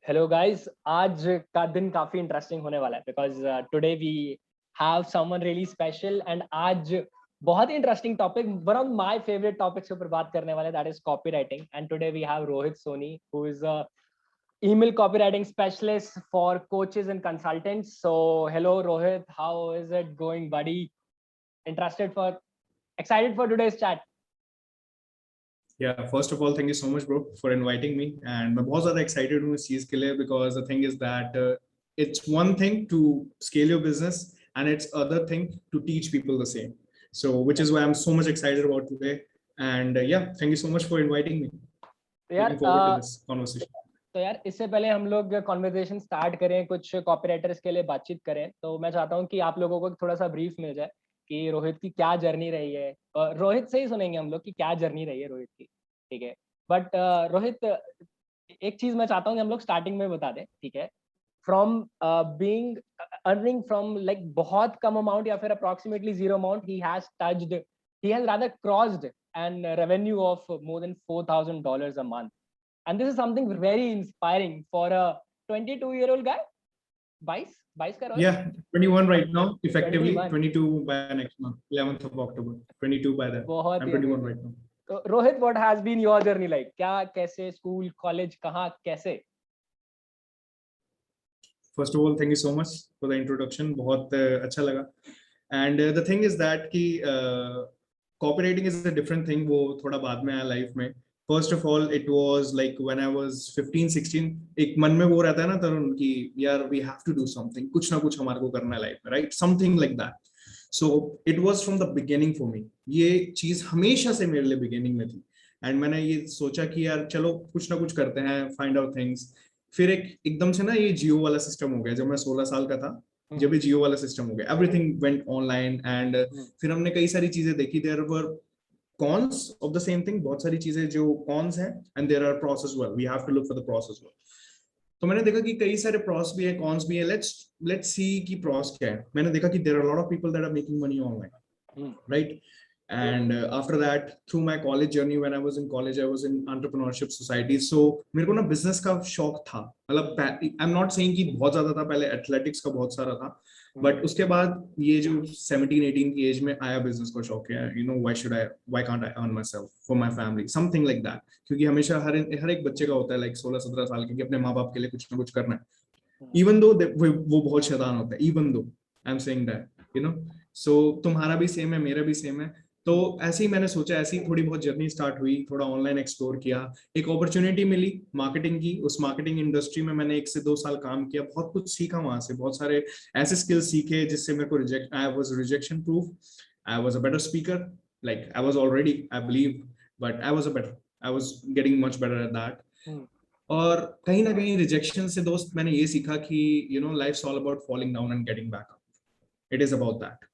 Hello guys, आज का दिन काफी इंटरेस्टिंग होने वाला है because today we have someone really special and आज बहुत ही interesting topic, one of my favourite topics के ऊपर बात करने वाले, that is copywriting. And today we have Rohit Soni who is a email copywriting specialist for coaches and consultants. So hello Rohit, how is it going buddy? Interested for Excited for today's chat? Yeah, first of all, thank you so much, bro, for inviting me. And मैं बहुत ज़्यादा excited हूँ इस चीज़ के लिए because the thing is that it's one thing to scale your business and it's other thing to teach people the same. So, which is why I'm so much excited about today. And yeah, thank you so much for inviting me. Looking forward to this conversation. तो यार, इससे पहले हम लोग conversation start करें, कुछ copywriters के लिए बातचीत करें, तो मैं चाहता हूँ कि आप लोगों को थोड़ा सा ब्रीफ मिल जाए कि रोहित की क्या जर्नी रही है। रोहित से ही सुनेंगे हम लोग कि क्या जर्नी रही है रोहित की, ठीक है। बट रोहित, एक चीज मैं चाहता हूँ कि हम लोग स्टार्टिंग में बता दें, ठीक है। From being earning from like बहुत कम अमाउंट या फिर approximately zero amount, he has rather crossed and revenue of more than $4,000 a month. And this is something very inspiring for a 22-year-old guy. 22 का Yeah, 21 right now, effectively 21. 22 by next month, 11th of October, 22 by then. I'm 21 right now. So Rohit, what has been your journey like? क्या, कैसे, school, college, कहाँ, कैसे? First of all, thank you so much for the introduction. बहुत अच्छा लगा. And the thing is that कि copywriting is a different thing. वो थोड़ा बाद में आया life में. First of all, it was like when I was 15, 16, एक मन में वो रहता है ना तरुण कि यार we have to do something, कुछ ना कुछ हमारे को करना है life में, right? Something like that. So it was from the beginning for me. ये चीज हमेशा से मेरे लिए beginning में थी. And मैंने ये सोचा कि यार चलो कुछ ना कुछ करते हैं, find out things. फिर एकदम से ना ये जियो वाला सिस्टम हो गया जब मैं 16 साल का था, जब ये जियो वाला सिस्टम हो गया, एवरीथिंग वेंट ऑनलाइन एंड फिर हमने कई सारी चीजें देखी, there were cons of the same thing, बहुत सारी चीजें जो कॉन्स हैं and there are pros as well, we have to look for the pros as well. तो मैंने देखा कि कई सारे प्रॉस भी है, कॉन्स भी है, लेट्स सी कि प्रॉस क्या है। मैंने देखा कि there are lot of people that are making money online, right? And after that, through my college journey, when I was in college, I was in entrepreneurship society. So मेरे को ना business का शौक था, मतलब I'm not saying कि बहुत ज्यादा था, पहले athletics का बहुत सारा था, but उसके बाद ये जो 17-18 की एज में आया business का शौक है, you know, why can't I earn myself for my family, something like that, क्योंकि हमेशा हर एक बच्चे का होता है like 16-17 साल के कि अपने माँ बाप के लिए कुछ ना कुछ करना है, even though वो बहुत शैतान होता है, even though I'm saying that, you know, so तुम्हारा भी सेम है, मेरा भी सेम है। तो ऐसे ही मैंने सोचा, ऐसी थोड़ी बहुत जर्नी स्टार्ट हुई, थोड़ा ऑनलाइन एक्सप्लोर किया, एक अपॉर्चुनिटी मिली मार्केटिंग की, उस मार्केटिंग इंडस्ट्री में मैंने 1 से 2 साल काम किया, बहुत कुछ सीखा वहां से, बहुत सारे ऐसे स्किल्स सीखे जिससे मेरे को I was rejection proof, I was a better speaker, like I was already, I believe, but I was getting much better at that. और कहीं ना कहीं रिजेक्शन से दोस्त मैंने ये सीखा कि you know, life's all about falling down and getting back up, it is about that.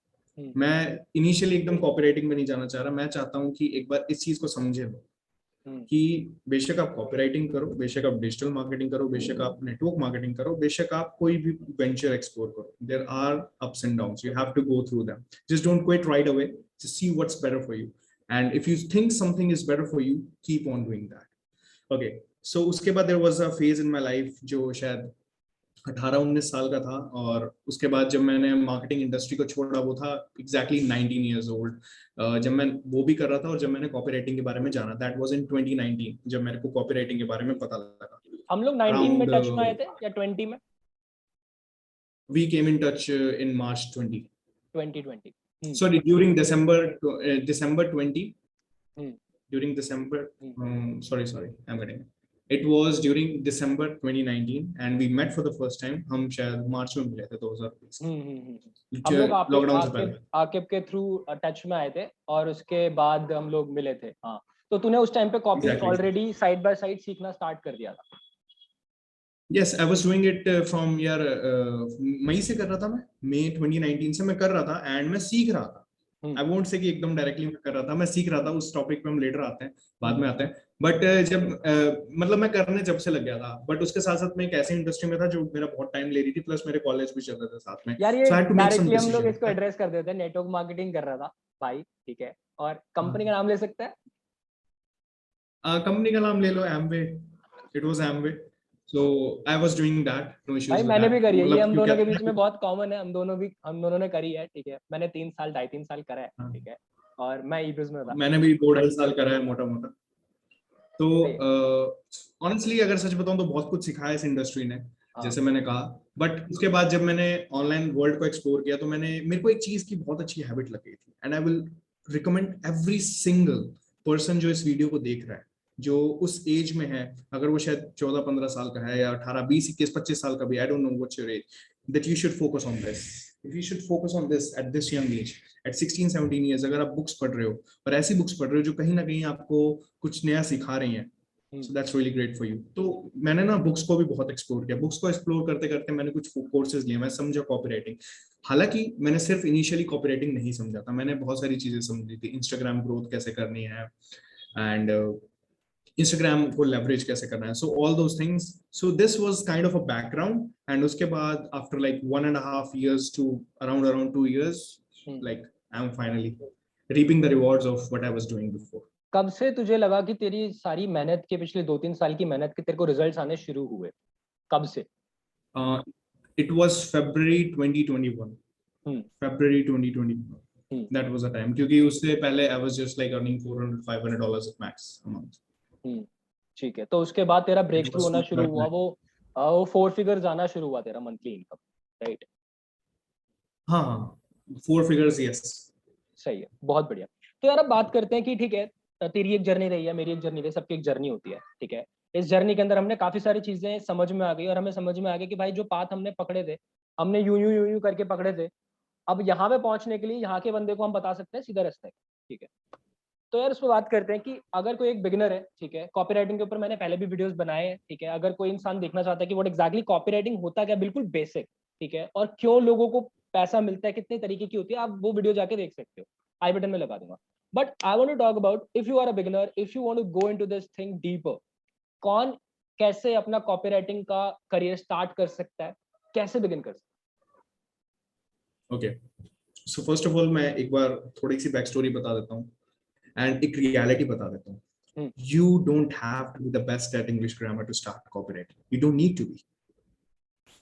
मैं इनिशियली एकदम कॉपीराइटिंग में नहीं जाना चाह रहा, मैं चाहता हूँ कि एक बार इस चीज को समझे लो कि बेशक आप कॉपीराइटिंग करो, बेशक आप डिजिटल मार्केटिंग करो, बेशक आप नेटवर्क मार्केटिंग करो, बेशक आप कोई भी वेंचर एक्सप्लोर करो, there are ups and downs, you have to go through them, just don't quit right away, just see what's better for you, and if you think something is better for you, keep on doing that. Okay, so उसके बाद there was a phase in my life जो शायद 18-19 साल का था, और उसके बाद जब मैंने मार्केटिंग इंडस्ट्री को छोड़ा, वो था एग्जैक्टली 19 ईयर्स ओल्ड, जब मैं वो भी कर रहा था और जब मैंने कॉपीराइटिंग के बारे में जाना, दैट वाज इन 2019 जब मेरे को कॉपीराइटिंग के बारे में पता लगा। हम लोग 19 में टच में आए थे या 20 में? We came in touch in March 2020. Sorry, during December 20. During December, sorry, I'm getting it. It was during December 2019 and we met for the first time. हम शायद मार्च में मिले थे 2020। हम लोग लॉकडाउन से पहले आकिब के थ्रू टच में आए थे और उसके बाद हम लोग मिले थे। हाँ, तो तूने उस टाइम पे copy already side by side सीखना स्टार्ट कर दिया था? Yes, I was doing it from यार मई से कर रहा था मैं, मई 2019 से मैं कर रहा था एंड मैं सीख रहा था। I won't say कि एकदम डायरेक्टली मैं कर रहा था, मैं सीख रहा था। उस टॉपिक पे हम लेटर आते हैं, बाद में आते हैं, बट जब मतलब मैं करने जब से लग गया था, बट उसके साथ साथ मैं एक ऐसी इंडस्ट्री में था जो मेरा बहुत टाइम ले रही थी, प्लस मेरे कॉलेज भी चल रहे थे साथ में। यार ये डायरेक्टली हम लोग इसको एड्रेस कर देते हैं, नेटवर्क मार्केटिंग कर रहा था भाई, ठीक है, और कंपनी का नाम ले सकते हैं? कंपनी का नाम ले लो, Amway, it was Amway. So I was doing that, no issues भाई with मैंने that. भी करी है, ये मतलब हम क्योंकि दोनों के बीच में बहुत कॉमन है, हम दोनों ने करी है, ठीक है। मैंने 3 साल 2.5 3 साल करा है, हाँ, ठीक है, और मैं ईब्रिज में था। मैंने भी 2 ढाई साल करा है मोटा मोटा। तो सही है। ऑनेस्टली अगर सच बताऊं तो बहुत कुछ सिखाया इस इंडस्ट्री ने, हाँ। जैसे मैंने कहा। बट उसके बाद जब मैंने ऑनलाइन वर्ल्ड को एक्सप्लोर किया तो मेरे को एक चीज की बहुत अच्छी हैबिट लग गई थी, and I will recommend every single person जो इस वीडियो को देख रहा है, जो उस एज में है, अगर वो शायद 14-15 साल का है या 18-20-21-25 साल का भी, I don't know what's your age, that you should focus on this. If you should focus on this at this young age, at 16-17 years, अगर आप बुक्स पढ़ रहे हो और ऐसी बुक्स पढ़ रहे हो जो कहीं ना कहीं आपको कुछ नया सिखा रही हैं, so that's really great for you. तो मैंने ना बुक्स को भी बहुत एक्सप्लोर किया। बुक्स को एक्सप्लोर करते करते मैंने कुछ कोर्सेज लिए, मैं समझा कॉपीराइटिंग। हालांकि मैंने सिर्फ इनिशियली कॉपीराइटिंग नहीं समझा था, मैंने बहुत सारी चीजें समझी थी, इंस्टाग्राम ग्रोथ कैसे करनी है, एंड इंस्टाग्राम को लेवरेज कैसे करना है, so all those things. So this was kind of a background, and उसके बाद after like 1.5 years to around 2 years, like I'm finally reaping the rewards of what I was doing before. कब से तुझे लगा कि तेरी सारी मेहनत के पिछले 2-3 साल की मेहनत के तेरे को रिजल्ट्स आने शुरू हुए, कब से? It was February 2021. February 2021. That was the time, क्योंकि उससे पहले I was just like earning $400-500 at max a month. ठीक है, तो उसके बाद तेरा ब्रेक थ्रू होना शुरू हुआ, But- वो 4 फिगर्स आना शुरू हुआ तेरा मंथली इनकम, राइट? हाँ हाँ, 4 figures, yes. सही है, बहुत बढ़िया। तो यार अब बात करते हैं कि ठीक है, तेरी एक जर्नी रही है, मेरी एक जर्नी रही, सबकी एक जर्नी होती है, ठीक है। इस जर्नी के अंदर हमने काफी सारी चीजें समझ में आ गई, और हमें समझ में आ गया कि भाई जो पाथ हमने पकड़े थे, हमने यूं करके पकड़े थे, अब यहाँ पे पहुंचने के लिए यहाँ के बंदे को हम बता सकते हैं सीधा रास्ता है, ठीक है। तो यार उस पर बात करते हैं कि अगर कोई एक बिगिनर है, ठीक है, कॉपीराइटिंग के ऊपर मैंने पहले भी वीडियोस बनाए हैं, ठीक है। अगर कोई इंसान देखना चाहता है कि व्हाट एग्जैक्टली कॉपीराइटिंग होता क्या, बिल्कुल बेसिक, ठीक है, और क्यों लोगों को पैसा मिलता है, कितने तरीके की होती है, आप वो वीडियो जाके देख सकते हो, आई बटन में लगा दूंगा। But I want to talk about, if you are a beginner, if you want to go into this thing deeper, कौन कैसे अपना कॉपीराइटिंग का करियर स्टार्ट कर सकता है, कैसे बिगिन कर सकता Okay. So first of all, मैं एक बार थोड़ी सी बैक स्टोरी बता देता हूँ, एंड एक रियलिटी बता देता हूँ। You don't have to be the best at English grammar to start copywriting. You don't need to be.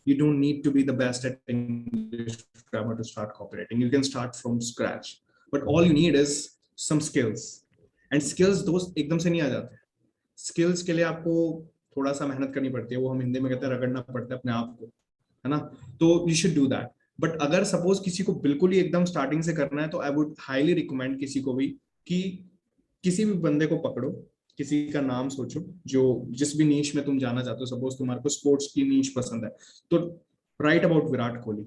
You don't need to be the best at English grammar to start copywriting. You can start from scratch. But all you need is some skills. And skills दोस्त एकदम से नहीं आ जाते। Skills के लिए आपको थोड़ा सा मेहनत करनी पड़ती है, वो हम हिंदी में कहते हैं रगड़ना पड़ता है अपने आप को, है ना? तो you should do that. But अगर सपोज किसी को बिल्कुल ही एकदम स्टार्टिंग से करना है, तो आई वुड हाईली रिकमेंड किसी को भी कि किसी भी बंदे को पकड़ो, किसी का नाम सोचो जो जिस भी नीश में तुम जाना चाहते हो। सपोज तुम्हारे को स्पोर्ट्स की नीश पसंद है, तो write about Virat Kohli,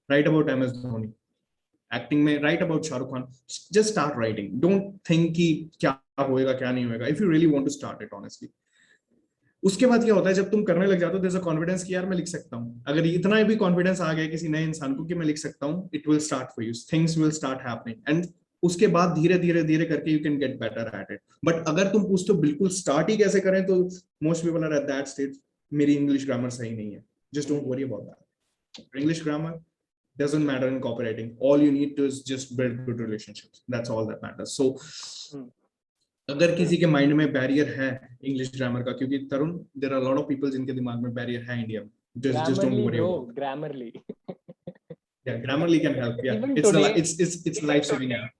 write about M S Dhoni. Acting में write about Shahrukh Khan. Just start writing, don't think कि क्या होएगा क्या नहीं होएगा, if you really want to start it honestly. उसके बाद क्या होता है, जब तुम करने लग जाते हो, देयर इज अ कॉन्फिडेंस कि यार मैं लिख सकता हूँ। अगर इतना भी कॉन्फिडेंस आ गया किसी नए इंसान को कि मैं लिख सकता हूँ, it will start for you, things will start happening, and उसके बाद धीरे धीरे धीरे करके you can get better at it. But अगर तुम पूछते हो बिल्कुल स्टार्ट ही कैसे करें, तो most people are at that stage, मेरी इंग्लिश ग्रामर सही नहीं है। Just don't worry about that. English grammar doesn't matter in copywriting. All you need to is just build good relationships. That's all that matters. So अगर किसी के mind में barrier है English grammar का, क्योंकि Tarun, there are lot of people जिनके दिमाग में बैरियर है इंडिया में, just don't worry about it. Grammarly. Yeah, Grammarly can help. Yeah, Even it's today, it's life saving app.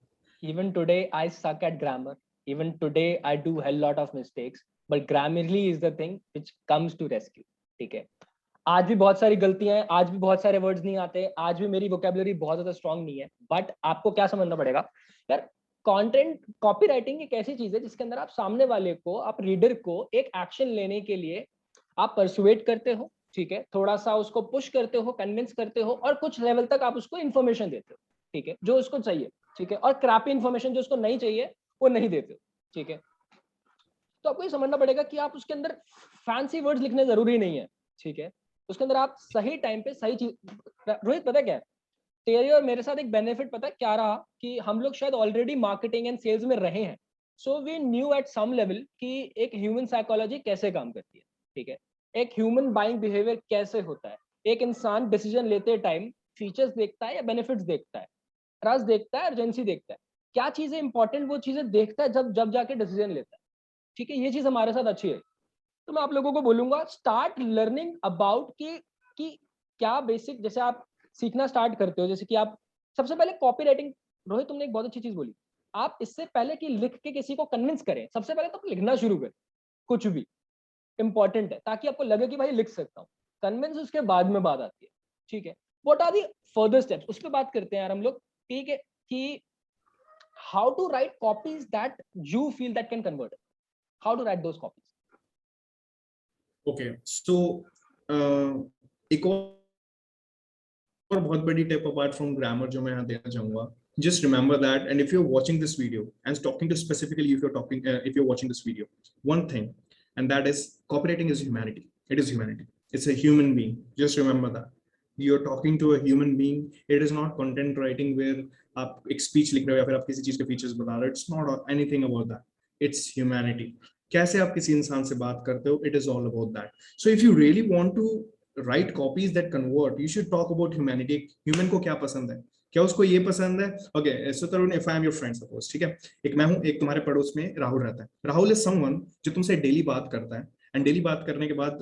even today I suck at grammar. Even today I do a lot of mistakes, but Grammarly is the thing which comes to rescue. ठीक है, आज भी बहुत सारी गलतियां हैं, आज भी बहुत सारे वर्ड्स नहीं आते, आज भी मेरी वोकैबुलरी बहुत ज्यादा स्ट्रांग नहीं है, बट आपको क्या समझना पड़ेगा यार, कंटेंट कॉपीराइटिंग एक ऐसी चीज है जिसके अंदर आप सामने वाले को, आप रीडर को एक एक्शन लेने के लिए आप परसुएट करते हो, ठीक है, थोड़ा सा उसको पुश करते हो, कन्विंस करते हो, और कुछ लेवल तक आप उसको इन्फॉर्मेशन देते हो, ठीक है, जो उसको चाहिए, ठीक है, और क्रैपी इन्फॉर्मेशन जो उसको नहीं चाहिए वो नहीं देते हो, ठीक है। तो आपको ये समझना पड़ेगा कि आप उसके अंदर फैंसी वर्ड्स लिखने जरूरी नहीं है, ठीक है, उसके अंदर आप सही टाइम पे सही चीज। रोहित पता क्या है, तेरे और मेरे साथ एक बेनिफिट पता है क्या रहा, कि हम लोग शायद ऑलरेडी मार्केटिंग एंड सेल्स में रहे हैं, so we knew at some level कि एक ह्यूमन साइकोलॉजी कैसे काम करती है, ठीक है, एक ह्यूमन बाइंग बिहेवियर कैसे होता है, एक इंसान डिसीजन लेते टाइम फीचर्स देखता है या बेनिफिट्स देखता है, ट्रस्ट देखता है, अर्जेंसी देखता है, क्या चीजें इंपॉर्टेंट वो चीजें देखता है जब जब जाके डिसीजन लेता है, ठीक है, ये चीज हमारे साथ अच्छी है। तो मैं आप लोगों को बोलूंगा स्टार्ट लर्निंग अबाउट कि क्या बेसिक, जैसे आप सीखना स्टार्ट करते हो, जैसे कि आप सबसे पहले कॉपी राइटिंग, रोहित तुमने एक बहुत अच्छी चीज बोली, आप इससे पहले कि लिख के किसी को कन्विंस करें, सबसे पहले तो आप लिखना शुरू करें, कुछ भी इंपॉर्टेंट है, ताकि आपको लगे कि भाई लिख सकता हूँ। कन्विंस उसके बाद में बात आती है, ठीक है। What are the further steps, उस पर बात करते हैं यार हम लोग, ठीक है, कि how to write copies that you feel that can convert, how to write those copies. Okay, so एक और बहुत बड़ी टिप अपार्ट फ्रॉम ग्रामर जो मैं यहाँ देना चाहूंगा, just remember that, and if you're watching this video and talking to specifically if you're watching this video, one thing, and that is copywriting is humanity. It is humanity. It's a human being. Just remember that you're talking to a human being. It is not content writing where आप एक speech लिख रहे हो या फिर आप किसी चीज के features बता रहे हो. It's not anything about that. It's humanity. कैसे आप किसी इंसान से बात करते हो, it is all about that. So if you really want to write copies that convert, you should talk about humanity. Human को क्या पसंद है, क्या उसको ये पसंद है. Okay, so Tarun, if I am your friend suppose, ठीक है, एक मैं हूं, एक तुम्हारे पड़ोस में राहुल रहता है. राहुल इज समवन जो तुमसे डेली बात करता है, एंड डेली बात करने के बाद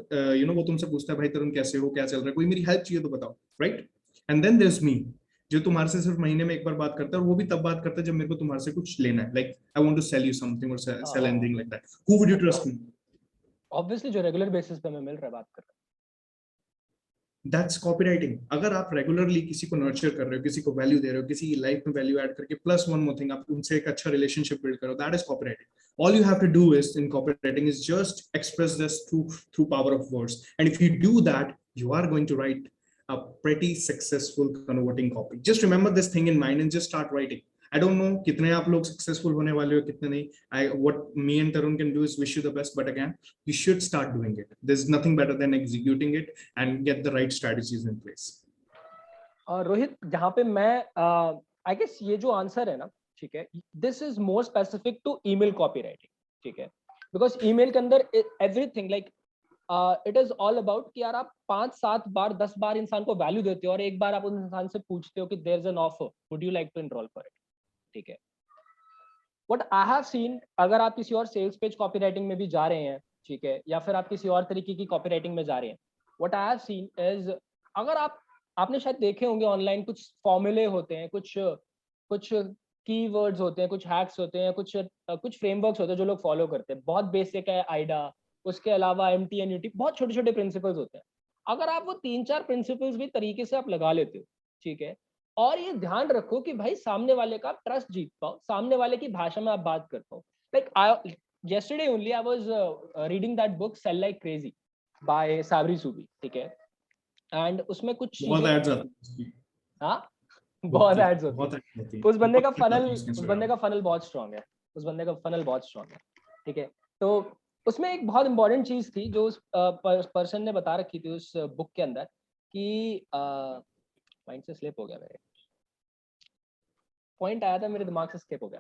वो तुमसे पूछता है भाई तरुण कैसे हो, क्या चल रहा है, कोई मेरी हेल्प चाहिए तो बताओ, right. And then there is me जो तुम्हारे से सिर्फ महीने में एक बार बात करता है, और वो भी तब बात करता है जब मेरे को तुम्हारे से कुछ लेना है, like I want to sell you something और sell anything like that. Who would you trust me? Obviously जो रेगुलर बेसिस पे हमें मिल रहा है बात कर रहा है. That's copywriting. अगर आप रेगुलरली किसी को नर्चर कर रहे हो, किसी को वैल्यू दे रहे हो, किसी की लाइफ में वैल्यू ऐड करके, प्लस वन मोर थिंग, आप उनसे एक अच्छा रिलेशनशिप बिल्ड करो, that is copywriting. All you have to do is in copywriting is just express this through power of words, and if you do that, you are going to write a pretty successful converting copy. Just remember this thing in mind and just start writing. I don't know कितने आप लोग successful होने वाले हो, कितने नहीं. What me and Tarun can do is wish you the best, but again, you should start doing it. There's nothing better than executing it and get the right strategies in place. Rohit, जहाँ पे मैं I guess ये जो answer है ना, ठीक है, this is more specific to email copy writing, ठीक है, बिकॉज ईमेल के अंदर everything like it is all about कि यार आप 5-7 बार 10 बार इंसान को वैल्यू देते हो और एक बार आप उस इंसान से पूछते हो कि there is an offer, would you like to enroll for it, ठीक है. व्हाट आई हैव सीन, अगर आप किसी और सेल्स पेज कॉपी राइटिंग में भी जा रहे हैं, ठीक है, या फिर आप किसी और तरीके की कॉपी राइटिंग में जा रहे हैं, what I have seen is, अगर आपने शायद देखे होंगे ऑनलाइन कुछ फॉर्मूले होते हैं, कुछ कीवर्ड्स होते हैं, कुछ हैक्स होते हैं, कुछ फ्रेमवर्क्स होते हैं जो लोग फॉलो करते हैं. बहुत बेसिक है आइडा, उसके अलावा MTNUT, बहुत छोटे छोटे प्रिंसिपल्स होते हैं. अगर आप वो 3-4 प्रिंसिपल्स भी तरीके से आप लगा लेते हो, ठीक है, और ये ध्यान रखो कि भाई सामने वाले का ट्रस्ट जीत पाओ, सामने वाले की भाषा में आप बात कर पाओ. Like yesterday only I was reading that book Sell Like Crazy by Sabri Subi, ठीक है, एंड उसमें कुछ बहुत चीजें, एड्स आते हैं. हाँ बहुत एड्स होती है. उस बंदे का फनल बहुत स्ट्रांग है, ठीक है. तो उसमें एक बहुत इंपॉर्टेंट चीज थी जो उस पर्सन ने बता रखी थी उस बुक के अंदर कि माइंड से स्लिप हो गया, मेरे पॉइंट आया था मेरे दिमाग से स्किप हो गया.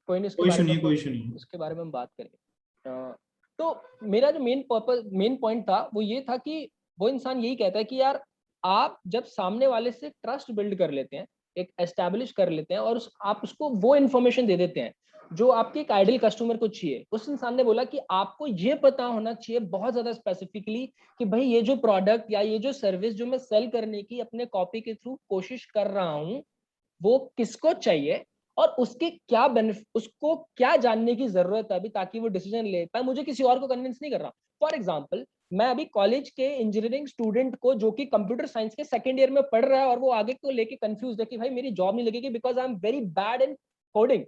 कोई नहीं, उसके बारे में हम बात करेंगे. तो मेरा जो मेन पॉइंट था वो ये था कि वो इंसान यही कहता है कि यार आप जब सामने वाले से ट्रस्ट बिल्ड कर लेते हैं, एक एस्टैब्लिश कर लेते हैं, और आप उसको वो इन्फॉर्मेशन दे देते हैं जो आपके एक आइडियल कस्टमर को चाहिए. उस इंसान ने बोला कि आपको ये पता होना चाहिए बहुत ज्यादा स्पेसिफिकली कि भाई ये जो प्रोडक्ट या ये जो सर्विस जो मैं सेल करने की अपने कॉपी के थ्रू कोशिश कर रहा हूँ वो किसको चाहिए और उसके क्या बेनिफिट, उसको क्या जानने की जरूरत है अभी ताकि वो डिसीजन ले पाए. मुझे किसी और को कन्विंस नहीं कर रहा. फॉर एग्जाम्पल, मैं अभी कॉलेज के इंजीनियरिंग स्टूडेंट को जो कि कंप्यूटर साइंस के सेकंड ईयर में पढ़ रहा है और वो आगे को लेके कंफ्यूज है कि भाई मेरी जॉब नहीं लगेगी because I am very bad in coding,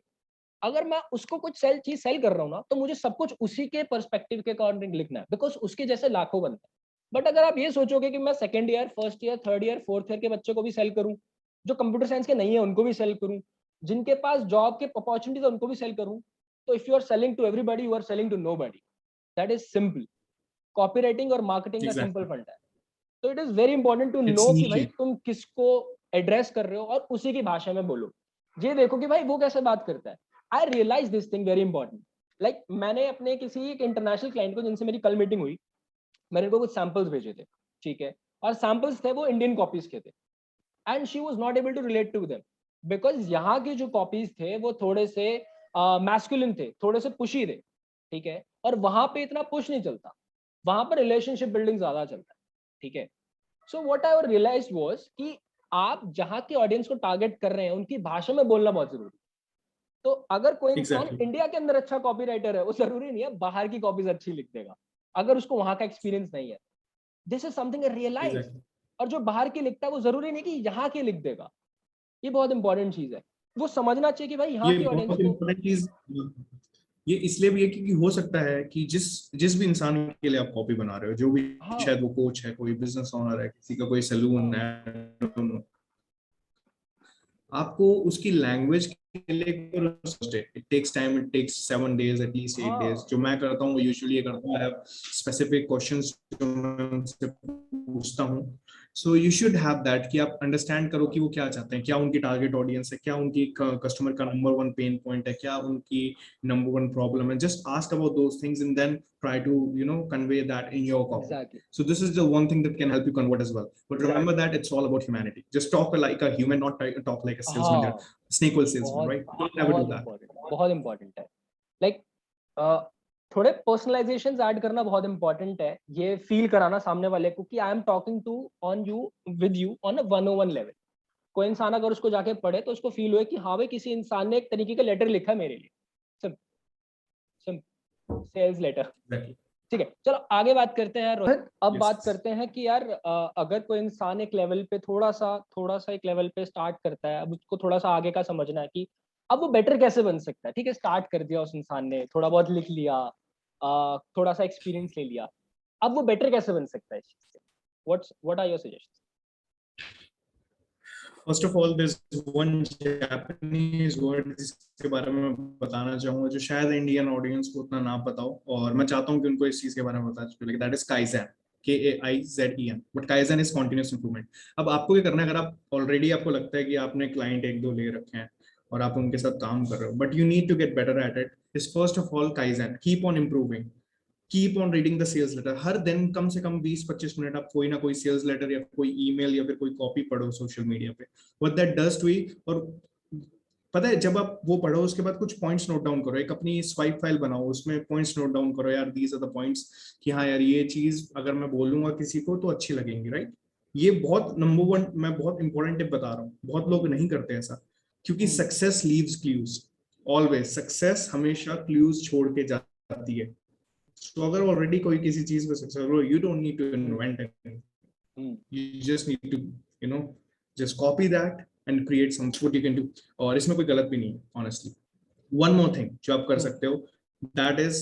अगर मैं उसको कुछ चीज सेल कर रहा हूँ ना तो मुझे सब कुछ उसी के पर्सपेक्टिव के अकॉर्डिंग लिखना है बिकॉज उसके जैसे लाखों बनते हैं. बट अगर आप ये सोचोगे कि मैं second year, first year, third year, fourth year के बच्चों को भी सेल करूं, जो कंप्यूटर साइंस के नहीं है उनको भी सेल करूं, जिनके पास जॉब के अपॉर्चुनिटीज है उनको भी सेल करूं, तो if you are selling to everybody you are selling to nobody. That is simple. Copywriting और मार्केटिंग का सिंपल फंडा है. तो it is very important to know कि भाई तुम किसको एड्रेस कर रहे हो और उसी की भाषा में बोलो. ये देखो कि भाई वो कैसे बात करता है. I realize this thing very important. Like मैंने अपने किसी एक इंटरनेशनल क्लाइंट को जिनसे मेरी कल मीटिंग हुई, मैंने उनको कुछ सैंपल्स भेजे थे, ठीक है, और सैंपल्स थे वो इंडियन कॉपीज के थे, and she was not able to relate to them because यहाँ के जो कॉपीज थे वो थोड़े से मैस्कुलिन थे, थोड़े से पुशी थे, ठीक है, और वहां पे इतना पुश नहीं चलता. वहां पर रिलेशनशिप बिल्डिंग ज्यादा चलता है, ठीक है। So what I realized was कि आप जहाँ की ऑडियंस को टारगेट कर रहे हैं उनकी भाषा में बोलना बहुत जरूरी है। तो अगर कोई इंसान Exactly. इंडिया के अंदर अच्छा कॉपी राइटर है, वो जरूरी नहीं है बाहर की कॉपीज अच्छी लिख देगा, अगर उसको वहां का एक्सपीरियंस नहीं है। This is something I realize. Exactly. और जो बाहर की लिखता है वो जरूरी नहीं कि यहाँ की लिख देगा। ये बहुत इंपॉर्टेंट चीज है, वो समझना चाहिए कि भाई यहाँ ये की ऑडियंस बहुत को। इम्पोर्टेंट चीज, ये इसलिए भी है क्योंकि हो सकता है कि जिस जिस भी इंसान के लिए आप कॉपी बना रहे हो, जो भी, हाँ शायद वो कोच है, कोई बिजनेस ओनर है, किसी का कोई सलून हाँ है, आपको उसकी लैंग्वेज के लिए it takes time, it takes 7 days, at least 8 days। हाँ जो मैं करता हूँ, यूजुअली ये करता हूँ, आई हैव स्पेसिफिक क्वेश्चंस जो मैं उनसे पूछता हूँ। सो यू शुड हैव दैट, कि आप अंडरस्टैंड करो कि वो क्या चाहते हैं, क्या उनकी टारगेट ऑडियंस है, क्या उनकी कस्टमर का नंबर वन पेन पॉइंट है, क्या उनकी नंबर वन प्रॉब्लम है। Just ask about those things and then try to convey that in your copy. Exactly So this is the one thing that can help you convert as well. But remember that it's all about humanity. Just talk like a human, not talk like a salesman. हाँ There, snake oil salesman, बहुत right? Don't ever do बहुत that. Important, बहुत important है। Like थोड़े पर्सनलाइजेशंस add करना बहुत important है, ये फील कराना सामने वाले को कि I am talking to on you with you on a 101 level. कोई इंसान अगर उसको जाके पढ़े तो उसको फील हुए कि हाँ भाई किसी इंसान ने एक तरीके का लेटर लिखा है मेरे लिए। सिम सिम सेल्स लेटर। Exactly. ठीक है, चलो आगे बात करते हैं रोहित। अब बात Yes. करते हैं कि यार अगर कोई इंसान एक लेवल पे थोड़ा सा एक लेवल पे स्टार्ट करता है, अब उसको थोड़ा सा आगे का समझना है कि अब वो बेटर कैसे बन सकता है। ठीक है, स्टार्ट कर दिया उस इंसान ने, थोड़ा बहुत लिख लिया, थोड़ा सा एक्सपीरियंस ले लिया, अब वो बेटर कैसे बन सकता है इस चीज से। What are your suggestion? First of all, there's one Japanese word जिसके बारे में मैं बताना चाहूंगा, जो शायद इंडियन ऑडियंस को उतना ना पता हो, और मैं चाहता हूँ कि उनको इस चीज के बारे में पता चले। That is kaizen, KAIZEN। But kaizen is continuous improvement. अब आपको क्या करना है, अगर आप ऑलरेडी आपको लगता है कि आपने क्लाइंट एक दो ले रखे हैं और आप उनके साथ काम कर रहे हो, but you need to get better at it, is first of all kaizen, keep on improving, keep on reading the sales letter. हर दिन कम से कम 20-25 मिनट आप कोई ना कोई सेल्स लेटर या कोई ईमेल या फिर कोई कॉपी पढ़ो सोशल मीडिया पे। What that does to you, और पता है, जब आप वो पढ़ो उसके बाद कुछ पॉइंट्स नोट डाउन करो, एक अपनी स्वाइप फाइल बनाओ, उसमें पॉइंट्स नोट डाउन करो, यार दीज आर द पॉइंट्स, कि हाँ यार ये चीज अगर मैं बोलूंगा किसी को तो अच्छी लगेंगी, राइट। ये बहुत नंबर वन, मैं बहुत इंपॉर्टेंट टिप बता रहा हूँ, बहुत लोग नहीं करते ऐसा, क्योंकि success leaves clues, always success हमेशा क्लूज छोड़ के जाती है। तो अगर ऑलरेडी कोई किसी चीज में successful, you don't need to invent anything, you just need to just copy that and create some what you can do। और इसमें कोई गलत भी नहीं है honestly। one more thing जो आप कर सकते हो, that is,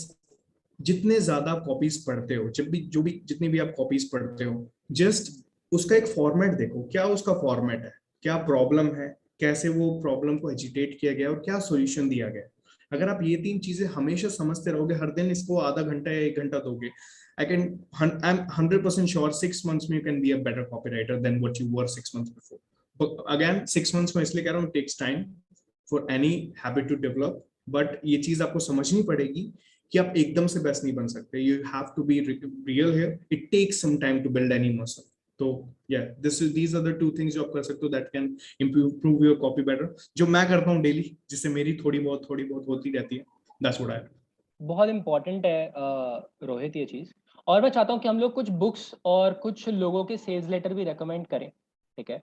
जितने ज्यादा कॉपीज पढ़ते हो, जितनी भी आप कॉपीज पढ़ते हो, जस्ट उसका एक फॉर्मेट देखो, क्या उसका फॉर्मेट है, क्या प्रॉब्लम है, कैसे वो प्रॉब्लम को एजिटेट किया गया और क्या सॉल्यूशन दिया गया। अगर आप ये तीन चीजें हमेशा समझते रहोगे, हर दिन इसको आधा घंटा या 1 घंटा दोगे, I'm 100% sure 6 months में you can be a better copywriter than what you were 6 months before। But again 6 months में इसलिए कह रहा हूँ, it takes time for any habit to develop, but ये चीज आपको समझनी पड़ेगी कि आप एकदम से बेस्ट नहीं बन सकते। You have to be real here, it takes some time to build any muscle। तो yeah, these are the two things जो आप कर सकते हो that can improve your copy better, जो मैं करता हूँ डेली, जिससे मेरी थोड़ी बहुत होती रहती है। That's what I do। बहुत इंपॉर्टेंट है रोहित ये चीज। और मैं चाहता हूँ कि हम लोग कुछ बुक्स और कुछ लोगों के सेल्स लेटर भी रेकमेंड करें, ठीक है।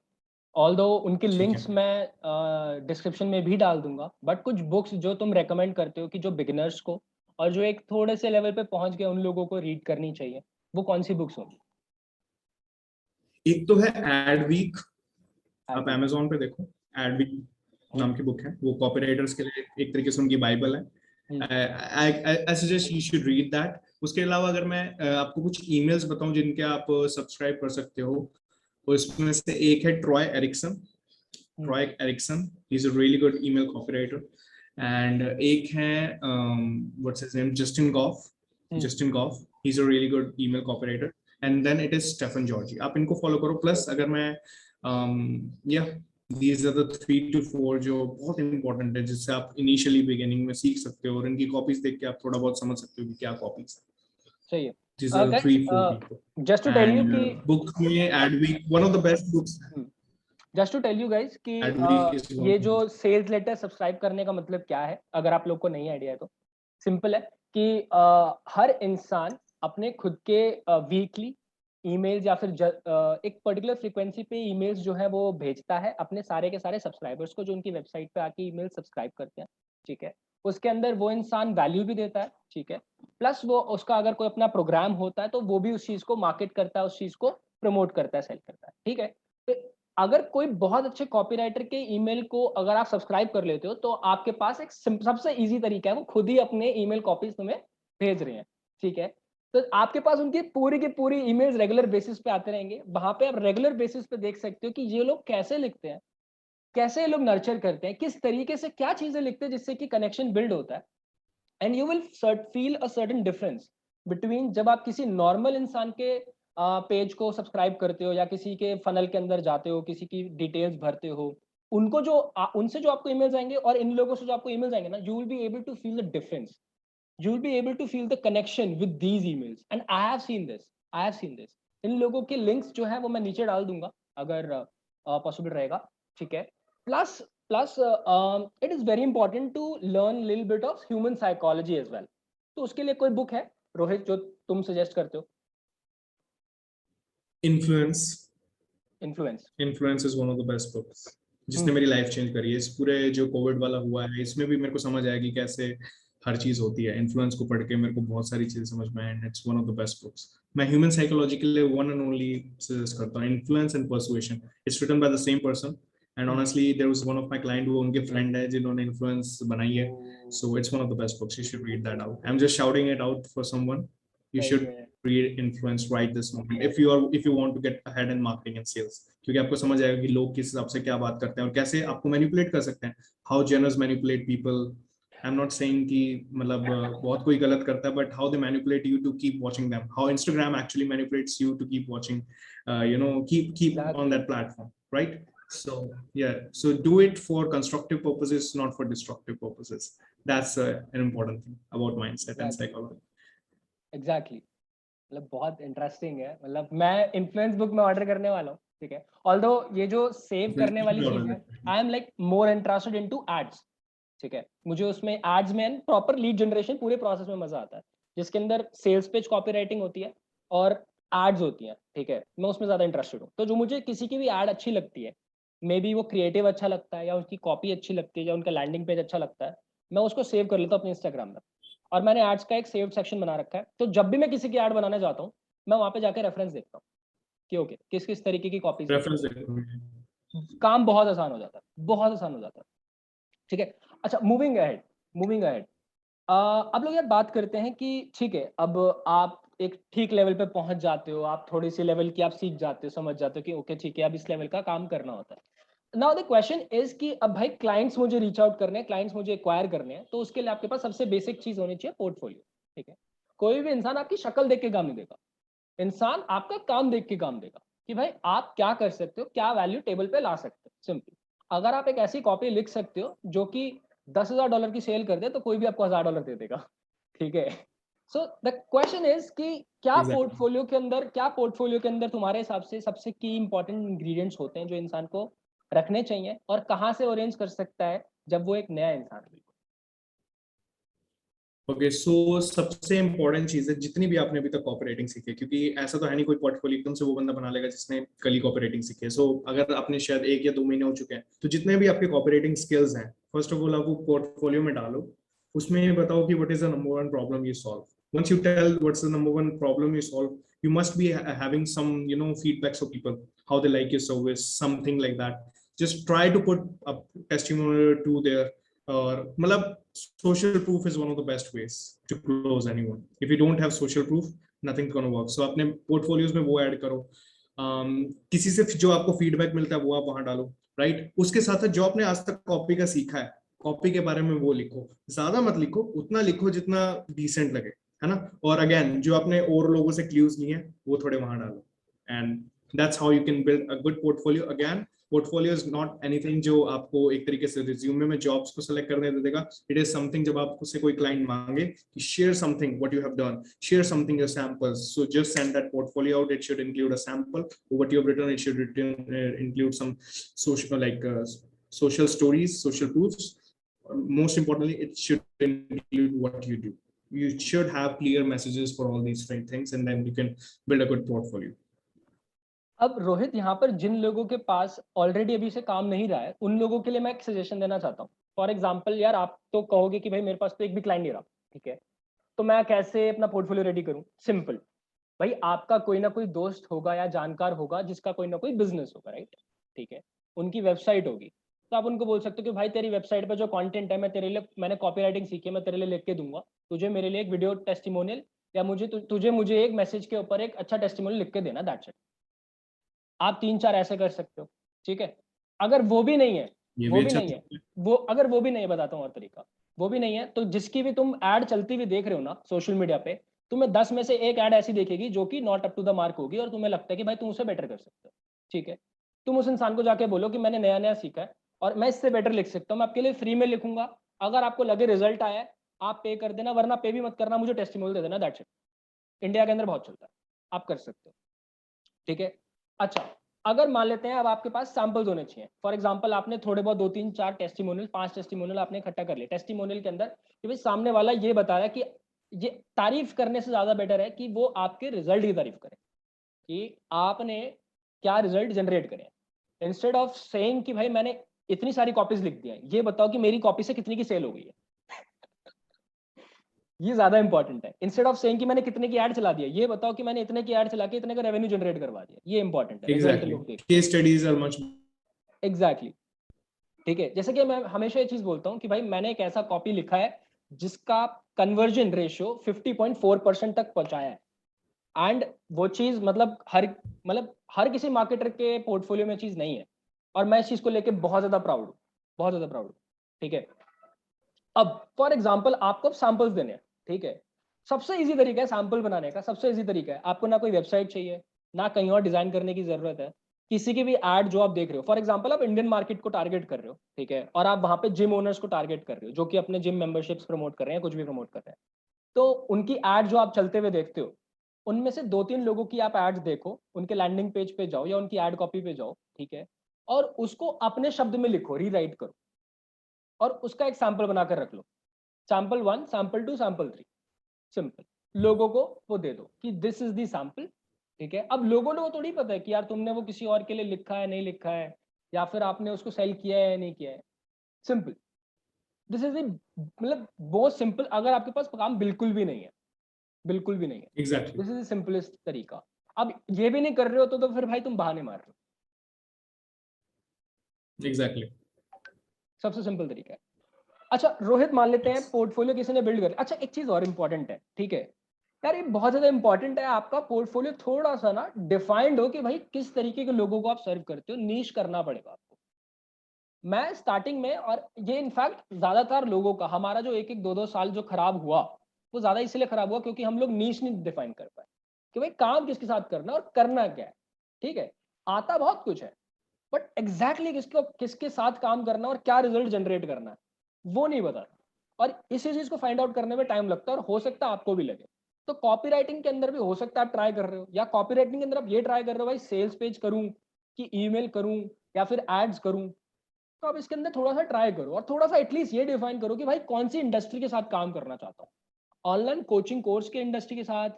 ऑल्दो उनके ठीक है। लिंक्स मैं डिस्क्रिप्शन में भी डाल दूंगा, बट कुछ बुक्स जो तुम रेकमेंड करते हो कि जो बिगिनर्स को और जो एक थोड़े से लेवल पे पहुंच गए उन लोगों को रीड करनी चाहिए, वो कौन सी बुक्स होंगी? एक तो है एड वीक, आप Adweek। Amazon पे देखो, एड वीक नाम की बुक है, वो कॉपीराइटर्स के लिए एक तरीके से उनकी बाइबल है। I suggest you should read that. उसके अलावा अगर मैं आपको कुछ ईमेल्स बताऊं जिनके आप सब्सक्राइब कर सकते हो, उसमें से एक है Troy Ericson. Troy Ericson is a really good email copywriter. And एक है what's his name, Justin Goff. Justin Goff is a really good email copywriter. And then it is Stefan Georgi. आप इनको फॉलो करो। Plus अगर मैं या these are the 3 to 4 जो बहुत इंपॉर्टेंट है, जिससे आप इनिशियली बिगिनिंग में सीख सकते हो, और इनकी कॉपीज देख के आप थोड़ा बहुत समझ सकते हो कि क्या कॉपीज है। सही है। These are the 3-4 people। Just to tell you And कि books में Adweek one of the best books है। Just to tell you guys कि Adweek is one ये of जो the सेल्स लेटर सब्सक्राइब करने का मतलब क्या है, अगर आप लोग को नहीं आइडिया है तो सिंपल है कि हर इंसान अपने खुद के वीकली ईमेल्स या फिर एक पर्टिकुलर फ्रीक्वेंसी पे ईमेल्स जो है वो भेजता है अपने सारे के सारे सब्सक्राइबर्स को जो उनकी वेबसाइट पे आके ईमेल सब्सक्राइब करते हैं, ठीक है। उसके अंदर वो इंसान वैल्यू भी देता है, ठीक है। प्लस वो उसका अगर कोई अपना प्रोग्राम होता है तो वो भी उस चीज को मार्केट करता है, उस चीज को प्रमोट करता है, सेल करता है, ठीक है। तो अगर कोई बहुत अच्छे कॉपीराइटर के ईमेल को अगर आप सब्सक्राइब कर लेते हो तो आपके पास एक सबसे इजी तरीका है, वो खुद ही अपने ईमेल कॉपीज तुम्हें भेज रहे हैं, ठीक है। तो आपके पास उनकी पूरी की पूरी ईमेल्स रेगुलर बेसिस पे आते रहेंगे, वहां पे आप रेगुलर बेसिस पे देख सकते हो कि ये लोग कैसे लिखते हैं, कैसे ये लोग नर्चर करते हैं, किस तरीके से क्या चीजें लिखते हैं जिससे कि कनेक्शन बिल्ड होता है। And you will feel a certain difference between जब आप किसी नॉर्मल इंसान के पेज को सब्सक्राइब करते हो या किसी के फनल के अंदर जाते हो, किसी की डिटेल्स भरते हो, उनको जो उनसे जो आपको ईमेल्स आएंगे और इन लोगों से जो आपको ईमेल्स आएंगे ना, you will be able to feel the difference, you will be able to feel the connection with these emails. And I have seen this इन लोगों के लिंक्स जो है वो मैं नीचे डाल दूंगा अगर पॉसिबल रहेगा, ठीक है। Plus plus it is very important to learn little bit of human psychology as well. तो उसके लिए कोई बुक है रोहित जो तुम सजेस्ट करते हो? Influence influence influence is one of the best books जिसने मेरी लाइफ चेंज करी है। इस पूरे जो कोविड वाला हुआ है इसमें भी मेरे को समझ आया कि कैसे हर चीज होती है। इन्फ्लुएंस को पढ़ के मेरे को बहुत सारी चीजें समझ में आई and it's one of the best books. मैं ह्यूमन साइकोलॉजी के लिए वन एंड ओनली सजेस्ट करता हूँ, influence and persuasion. It's written by the same person and honestly there was one of my client वो उनके फ्रेंड है जिन्होंने influence बनाई है। So it's one of the best books, you should read that out. I am just shouting it out for someone, you should read Influence right this moment if you want to get ahead in marketing and sales, क्योंकि आपको समझ आएगा कि लोग किस हिसाब से क्या बात करते हैं और कैसे आपको मैनिपुलेट कर सकते हैं। how journalists manipulate people, I'm not saying कि मतलब बहुत कोई गलत करता है, but how they manipulate you to keep watching them, how Instagram actually manipulates you to keep watching, keep on that platform, right? So yeah, so do it for constructive purposes, not for destructive purposes. That's an important thing about mindset and psychology. Exactly मतलब बहुत interesting है। मतलब मैं influence book में order करने वाला हूँ, ठीक है। ऑल्दो ये जो सेव करने वाली चीज है, I am like more interested into ads, ठीक है। मुझे उसमें एड्स में प्रॉपर लीड जनरेशन पूरे प्रोसेस में मजा आता है, जिसके अंदर सेल्स पेज कॉपीराइटिंग होती है और एड्स होती हैं, ठीक है। मैं उसमें ज्यादा इंटरेस्टेड हूँ। तो जो मुझे किसी की भी एड अच्छी लगती है, मे बी वो क्रिएटिव अच्छा लगता है या उसकी कॉपी अच्छी लगती है या उनका लैंडिंग पेज अच्छा लगता है, मैं उसको सेव कर लेता हूँ अपने इंस्टाग्राम में। और मैंने एड्स का एक सेव्ड सेक्शन बना रखा है, तो जब भी मैं किसी की ऐड बनाने जाता हूँ मैं वहां पे जाके रेफरेंस देखता हूँ कि ओके किस किस तरीके की कॉपीज, काम बहुत आसान हो जाता है, बहुत आसान हो जाता है, ठीक है। अच्छा, मूविंग अहेड अब लोग यार बात करते हैं कि ठीक है अब आप एक ठीक लेवल पे पहुंच जाते हो, आप थोड़ी सी लेवल की आप सीख जाते हो, समझ जाते हो कि ओके ठीक है अब इस लेवल का काम करना होता है। नाउ द क्वेश्चन इज कि अब भाई क्लाइंट्स मुझे रीच आउट करने हैं, क्लाइंट्स मुझे एक्वायर करने हैं, तो उसके लिए आपके पास सबसे बेसिक चीज होनी चाहिए पोर्टफोलियो, ठीक है। कोई भी इंसान आपकी शक्ल देख के काम नहीं देगा, इंसान आपका काम देख के काम देगा कि भाई आप क्या कर सकते हो, क्या वैल्यू टेबल पे ला सकते हो। सिंपल, अगर आप एक ऐसी कॉपी लिख सकते हो जो कि $10,000 की सेल कर दे तो कोई भी आपको $1,000 दे देगा, ठीक है। सो द क्वेश्चन इज कि क्या पोर्टफोलियो के अंदर तुम्हारे हिसाब से सबसे की इंपॉर्टेंट इंग्रेडिएंट्स होते हैं जो इंसान को रखने चाहिए और कहाँ से अरेंज कर सकता है जब वो एक नया इंसान है? ओके सो सबसे इंपॉर्टेंट चीज है जितनी भी आपने अभी तक कॉपीराइटिंग सीखी है, क्योंकि ऐसा तो है नहीं कोई पोर्टफोलियो एकदम से वो बंदा बना लेगा जिसने कल ही कॉपीराइटिंग सीखी है। सो अगर आपने शायद 1 या 2 महीने हो चुके हैं तो जितने भी आपके कॉपीराइटिंग स्किल्स हैं फर्स्ट ऑफ ऑल आप वो पोर्टफोलियो में डालो। उसमें बताओ कि what is the number one problem you solve. once you tell what's the number one problem you solve, you must be having some feedbacks of people, how they like your service, something like that. Just try to put a testimonial to their मतलब social proof is one of the best ways to close anyone. If you don't have social proof, nothing's gonna work. So अपने portfolios में वो add करो, किसी से जो आपको feedback मिलता है वो आप वहां डालो, राइट। उसके साथ जो आपने आज तक कॉपी का सीखा है, कॉपी के बारे में वो लिखो। ज्यादा मत लिखो, उतना लिखो जितना डिसेंट लगे, है ना। और अगेन जो आपने और लोगों से क्लूज लिए हैं वो थोड़े वहां डालो and that's how you can build a good portfolio. Again portfolio is not anything जो आपको एक तरीके से रिज्यूमे में जॉब्स को सेलेक्ट करने दे देगा। इट इज समथिंग जब आपको से कोई क्लाइंट मांगे कि share something what you have done, share something your samples, so just send that portfolio out. It should include a sample what you have written, it should include some social social stories, social proofs. Most importantly, it should include what you do. you should have clear messages for all these things, and then you can build a good portfolio. अब रोहित, यहाँ पर जिन लोगों के पास already अभी से काम नहीं रहा है, उन लोगों के लिए मैं एक सजेशन देना चाहता हूँ. फॉर एग्जाम्पल यार, आप तो कहोगे कि भाई मेरे पास तो एक भी क्लाइंट नहीं रहा, ठीक है, तो मैं कैसे अपना पोर्टफोलियो रेडी करूँ? सिंपल भाई, आपका कोई ना कोई दोस्त होगा या जानकार होगा जिसका कोई ना कोई बिजनेस होगा, राइट? ठीक है, उनकी वेबसाइट होगी, तो आप उनको बोल सकते हो कि भाई तेरी वेबसाइट पे जो कंटेंट है, मैं तेरे लिए, मैंने कॉपीराइटिंग सीखी है, मैं तेरे लिए लिख के दूंगा, तुझे मेरे लिए एक वीडियो टेस्टिमोनियल या तुझे मुझे एक मैसेज के ऊपर एक अच्छा टेस्टिमोनियल लिख के देना, दैट्स इट. आप 3-4 ऐसे कर सकते हो, ठीक है. अगर वो भी नहीं है, अगर वो भी नहीं है, बताता हूँ और तरीका, वो भी नहीं है, तो जिसकी भी तुम ऐड चलती हुई देख रहे हो ना सोशल मीडिया पे, तुम्हें 10 में से एक ऐड ऐसी देखेगी जो कि not up to the mark होगी और तुम्हें लगता है कि भाई तुम उसे बेटर कर सकते हो, ठीक है. तुम उस इंसान को जाके बोलो कि मैंने नया नया सीखा है और मैं इससे बेटर लिख सकता हूँ, मैं आपके लिए फ्री में लिखूंगा, अगर आपको लगे रिजल्ट आया है आप पे कर देना, वरना पे भी मत करना, मुझे टेस्टिमोनियल दे देना, दैट्स इट. इंडिया के अंदर बहुत चलता है, आप कर सकते हो, ठीक है. अच्छा, अगर मान लेते हैं अब आपके पास सैंपल्स होने चाहिए. फॉर एग्जांपल, आपने थोड़े बहुत 2-3-4 टेस्टिमोनियल, 5 टेस्टिमोनियल आपने इकट्ठा कर लिए. टेस्टिमोनियल के अंदर कि भाई सामने वाला ये बता रहा है कि ये तारीफ करने से ज्यादा बेटर है कि वो आपके रिजल्ट की तारीफ करे, कि आपने क्या रिजल्ट जनरेट करे. इंस्टेड ऑफ सेइंग कि भाई मैंने इतनी सारी कॉपीज लिख दी हैं, ये बताओ कि मेरी कॉपी से कितनी की सेल हो गई है. ये ज्यादा इंपॉर्टेंट है. इंस्टेड ऑफ सेइंग कि मैंने कितने की ऐड चला दिया, ये बताओ कि मैंने इतने की ऐड चला के इतने का रेवेन्यू जनरेट करवा दिया. ये इंपॉर्टेंट है. रिजल्ट लोग देखते हैं. Case studies are much exactly, ठीक है. जैसे कि मैं हमेशा ये चीज बोलता हूँ कि भाई मैंने एक ऐसा कॉपी लिखा है जिसका कन्वर्जन रेशियो 50.4% तक पहुंचाया है, एंड वो चीज मतलब हर किसी मार्केटर के पोर्टफोलियो में चीज नहीं है, और मैं इस चीज को लेके बहुत ज्यादा प्राउड हूँ, बहुत ज्यादा प्राउड हूँ, ठीक है. अब फॉर एग्जाम्पल आपको सैंपल्स देने हैं, ठीक है. सबसे इजी तरीका है सैंपल बनाने का, सबसे इजी तरीका है, आपको ना कोई वेबसाइट चाहिए, ना कहीं और डिजाइन करने की जरूरत है. किसी की भी ऐड जो आप देख रहे हो, फॉर एग्जांपल आप इंडियन मार्केट को टारगेट कर रहे हो, ठीक है, और आप वहां पे जिम ओनर्स को टारगेट कर रहे हो जो कि अपने जिम मेंबरशिप्स प्रमोट कर रहे हैं, कुछ भी प्रमोट कर रहे हैं, तो उनकी ऐड जो आप चलते हुए देखते हो, उनमें से 2-3 लोगों की आप एड्स देखो, उनके लैंडिंग पेज पे जाओ या उनकी एड कॉपी पे जाओ, ठीक है, और उसको अपने शब्द में लिखो, रीराइट करो, और उसका एक सैंपल बनाकर रख लो. Sample 1, sample 2, sample 3, simple. लोगों को वो दे दो कि दिस इज दी सैंपल, ठीक है. अब लोगों को थोड़ी पता है कि यार तुमने वो किसी और के लिए लिखा है, नहीं लिखा है, या फिर आपने उसको सेल किया है या नहीं किया है. सिंपल. दिस इज मतलब बहुत सिंपल. अगर आपके पास काम बिल्कुल भी नहीं है, बिल्कुल भी नहीं है, exactly this is the simplest तरीका. अब ये भी नहीं कर रहे हो तो फिर भाई तुम बहाने मार रहे हो. एग्जैक्टली सबसे सिंपल तरीका है. अच्छा रोहित, मान लेते हैं पोर्टफोलियो किसी ने बिल्ड कर लिया. अच्छा, एक चीज और इंपॉर्टेंट है, ठीक है यार, ये बहुत ज्यादा इंपॉर्टेंट है, आपका पोर्टफोलियो थोड़ा सा ना डिफाइंड हो कि भाई किस तरीके के लोगों को आप सर्व करते हो. नीश करना पड़ेगा आपको. मैं स्टार्टिंग में, और ये इनफैक्ट ज्यादातर लोगों का, हमारा जो 1-2 साल जो खराब हुआ, वो ज्यादा इसलिए खराब हुआ क्योंकि हम लोग नीश नहीं डिफाइन कर पाए कि भाई काम किसके साथ करना और करना क्या है. ठीक है, आता बहुत कुछ है, बट एग्जैक्टली किसके साथ काम करना और क्या रिजल्ट जनरेट करना है वो नहीं बता. और इसी चीज को फाइंड आउट करने में टाइम लगता है, और हो सकता है आपको भी लगे. तो कॉपी राइटिंग के अंदर भी हो सकता है आप ट्राई कर रहे हो, या कॉपी राइटिंग के अंदर आप ये ट्राई कर रहे हो भाई सेल्स पेज करूं कि ईमेल करूं या फिर एड्स करूं, तो आप इसके अंदर थोड़ा सा ट्राई करो, और थोड़ा सा एटलीस्ट ये डिफाइन करो कि भाई कौन सी इंडस्ट्री के साथ काम करना चाहता हूँ. ऑनलाइन कोचिंग कोर्स के इंडस्ट्री के साथ,